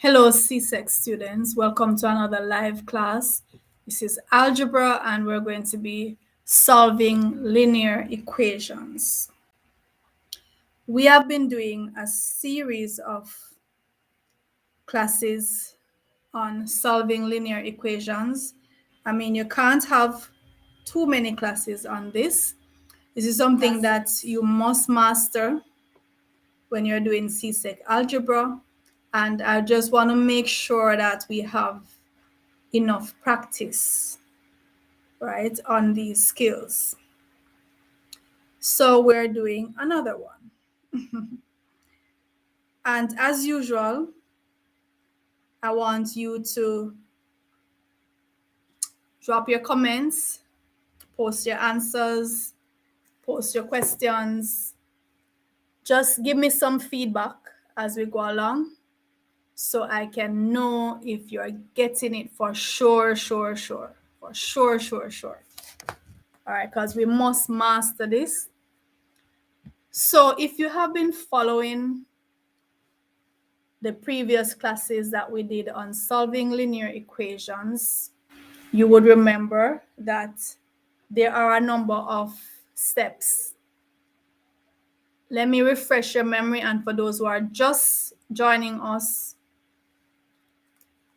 Hello, CSEC students. Welcome to another live class. This is Algebra, and we're going to be solving linear equations. We have been doing a series of classes on solving linear equations. I mean, you can't have too many classes on this. This is something that you must master when you're doing CSEC algebra. And I just want to make sure that we have enough practice, right, on these skills. So we're doing another one. And as usual, I want you to drop your comments, post your answers, post your questions. Just give me some feedback as we go along so I can know if you're getting it for sure. For sure. All right, because we must master this. So if you have been following the previous classes that we did on solving linear equations, you would remember that there are a number of steps. Let me refresh your memory, and for those who are just joining us,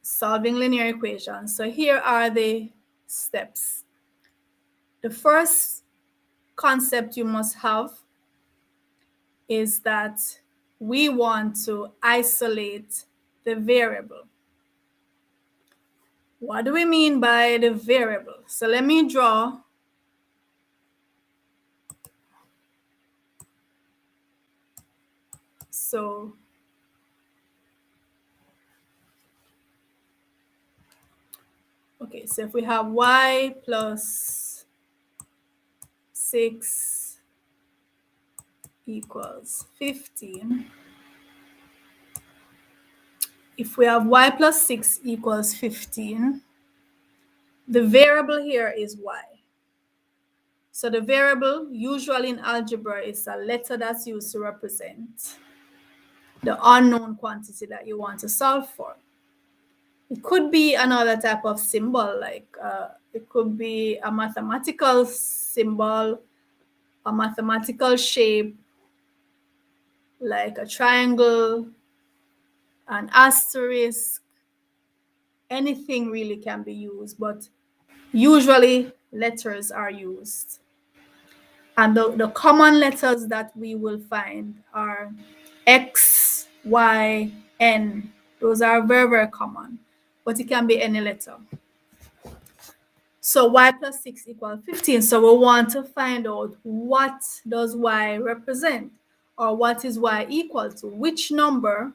solving linear equations. So here are the steps. The first concept you must have is that we want to isolate the variable. What do we mean by the variable? So let me draw so if we have y plus 6 equals 15, if we have y plus 6 equals 15, the variable here is y. So the variable usually in algebra is a letter that's used to represent the unknown quantity that you want to solve for. It could be another type of symbol, like it could be a mathematical symbol, a mathematical shape, like a triangle, an asterisk. Anything really can be used, but usually letters are used. And the common letters that we will find are X, Y, N. Those are very, very common, but it can be any letter. So y plus 6 equals 15. So we want to find out what does y represent, or what is y equal to. Which number,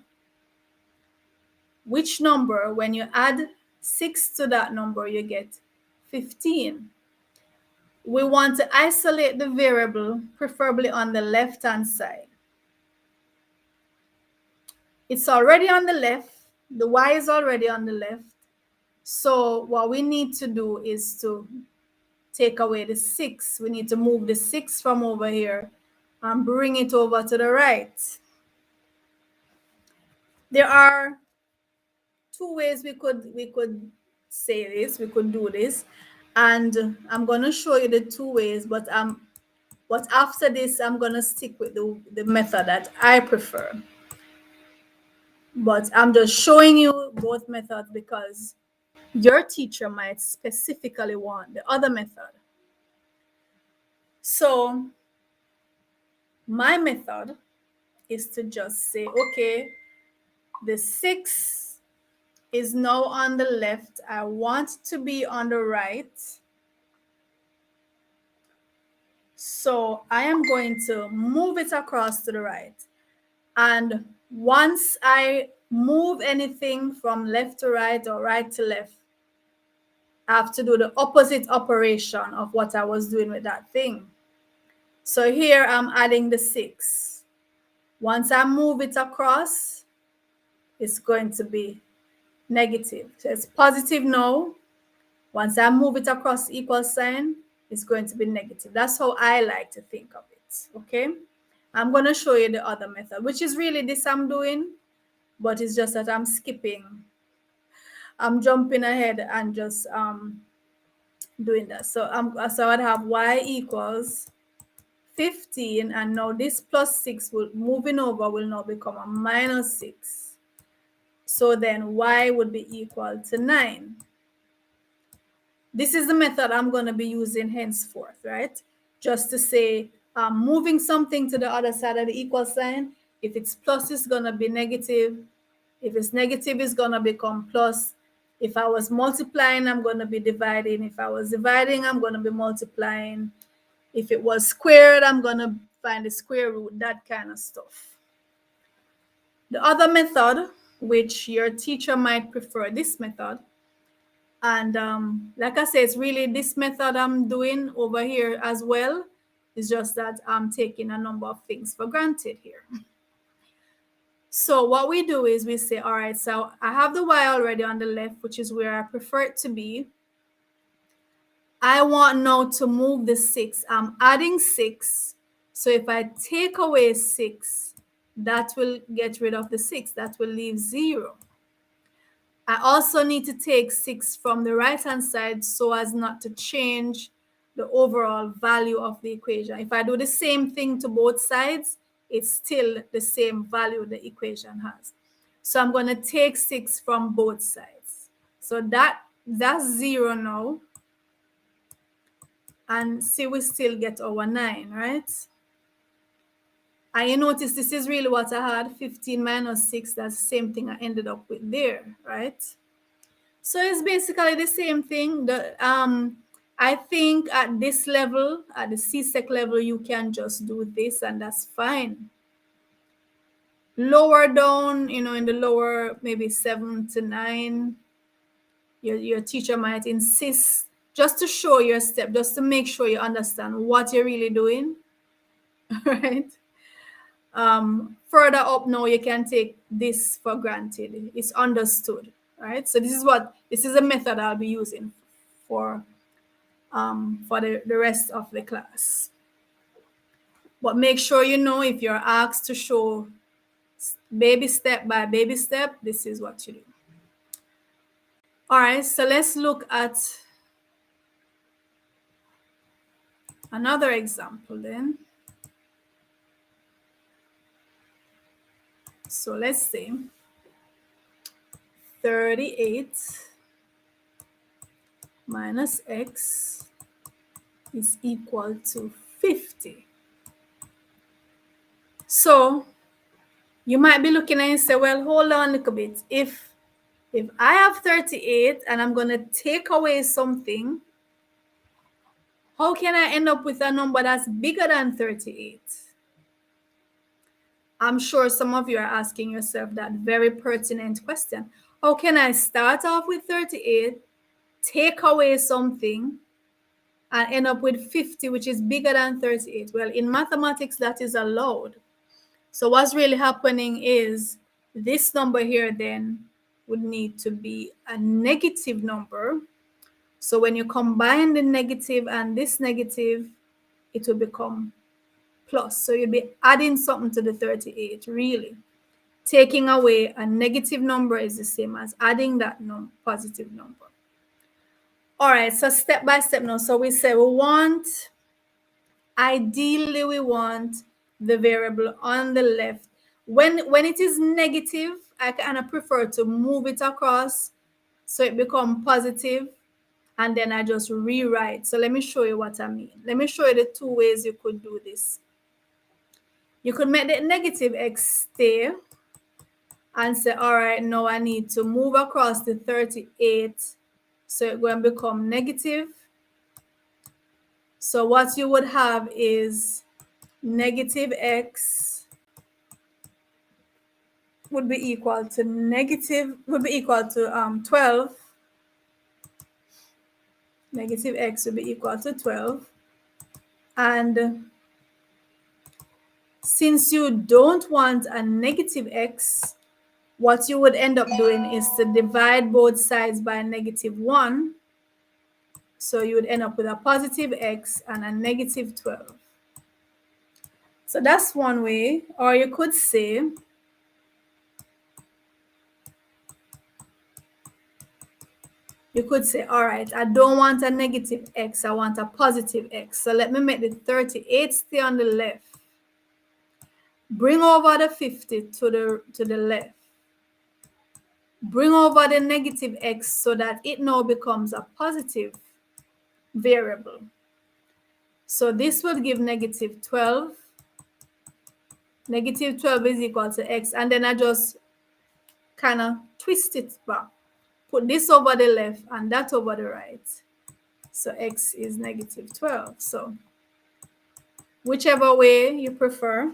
when you add 6 to that number, you get 15. We want to isolate the variable, preferably on the left-hand side. It's already on the left. The y is already on the left. So what we need to do is to take away the 6. We need to move the 6 from over here and bring it over to the right. There are two ways we could say this. We could do this, and I'm going to show you the two ways, but after this I'm going to stick with the method that I prefer. But I'm just showing you both methods because your teacher might specifically want the other method. So my method is to just say, okay, the 6 is now on the left. I want to be on the right. So I am going to move it across to the right. And once I move anything from left to right or right to left, I have to do the opposite operation of what I was doing with that thing. So here I'm adding the 6. Once I move it across, it's going to be negative. So it's positive now. Once I move it across the equal sign, it's going to be negative. That's how I like to think of it, okay? I'm going to show you the other method, which is really this I'm doing, but it's just that I'm skipping. I'm jumping ahead and just doing that. So I'd have y equals 15, and now this plus 6 will moving over will now become a minus 6. So then y would be equal to 9. This is the method I'm going to be using henceforth, right? Just to say I'm moving something to the other side of the equal sign. If it's plus, it's going to be negative. If it's negative, it's going to become plus. If I was multiplying, I'm going to be dividing. If I was dividing, I'm going to be multiplying. If it was squared, I'm going to find the square root, that kind of stuff. The other method, which your teacher might prefer this method, and like I said, it's really this method I'm doing over here as well. It's just that I'm taking a number of things for granted here. So what we do is we say, all right, so I have the y already on the left, which is where I prefer it to be. I want now to move the 6. I'm adding 6. So if I take away 6, that will get rid of the 6. That will leave 0. I also need to take 6 from the right-hand side so as not to change the overall value of the equation. If I do the same thing to both sides, it's still the same value the equation has. So I'm going to take 6 from both sides. So that's 0 now. And see, we still get our 9, right? And you notice this is really what I had, 15 minus 6. That's the same thing I ended up with there, right? So it's basically the same thing. I think at this level, at the CSEC level, you can just do this and that's fine. Lower down, in the lower, maybe 7 to 9, your teacher might insist just to show your step, just to make sure you understand what you're really doing, right? Further up now, you can take this for granted. It's understood, right? So this is a method I'll be using for the rest of the class. But make sure if you're asked to show baby step by baby step, this is what you do. All right, so let's look at another example then. So let's say 38 minus x is equal to 50. So you might be looking and say, well, hold on a little bit. If I have 38 and I'm going to take away something, how can I end up with a number that's bigger than 38? I'm sure some of you are asking yourself that very pertinent question. How can I start off with 38, take away something, and end up with 50, which is bigger than 38? Well, in mathematics, that is allowed. So what's really happening is this number here then would need to be a negative number. So when you combine the negative and this negative, it will become plus. So you'll be adding something to the 38, really. Taking away a negative number is the same as adding that positive number. All right, so step by step now. So we say ideally we want the variable on the left. When it is negative, I kind of prefer to move it across so it becomes positive, and then I just rewrite. So let me show you what I mean. Let me show you the two ways you could do this. You could make the negative x stay and say, all right, now I need to move across the 38, so it's going to become negative. So what you would have is negative x would be equal to 12. Negative x would be equal to 12. And since you don't want a negative x, what you would end up doing is to divide both sides by -1. So you would end up with a positive x and a negative 12. So that's one way. Or you could say You could say, all right, I don't want a negative x, I want a positive x. So let me make the 38 stay on the left. Bring over the 50 to the left. Bring over the negative x so that it now becomes a positive variable. So this will give negative 12. Negative 12 is equal to x, and then I just kind of twist it back. Put this over the left and that over the right. So x is negative 12. So whichever way you prefer,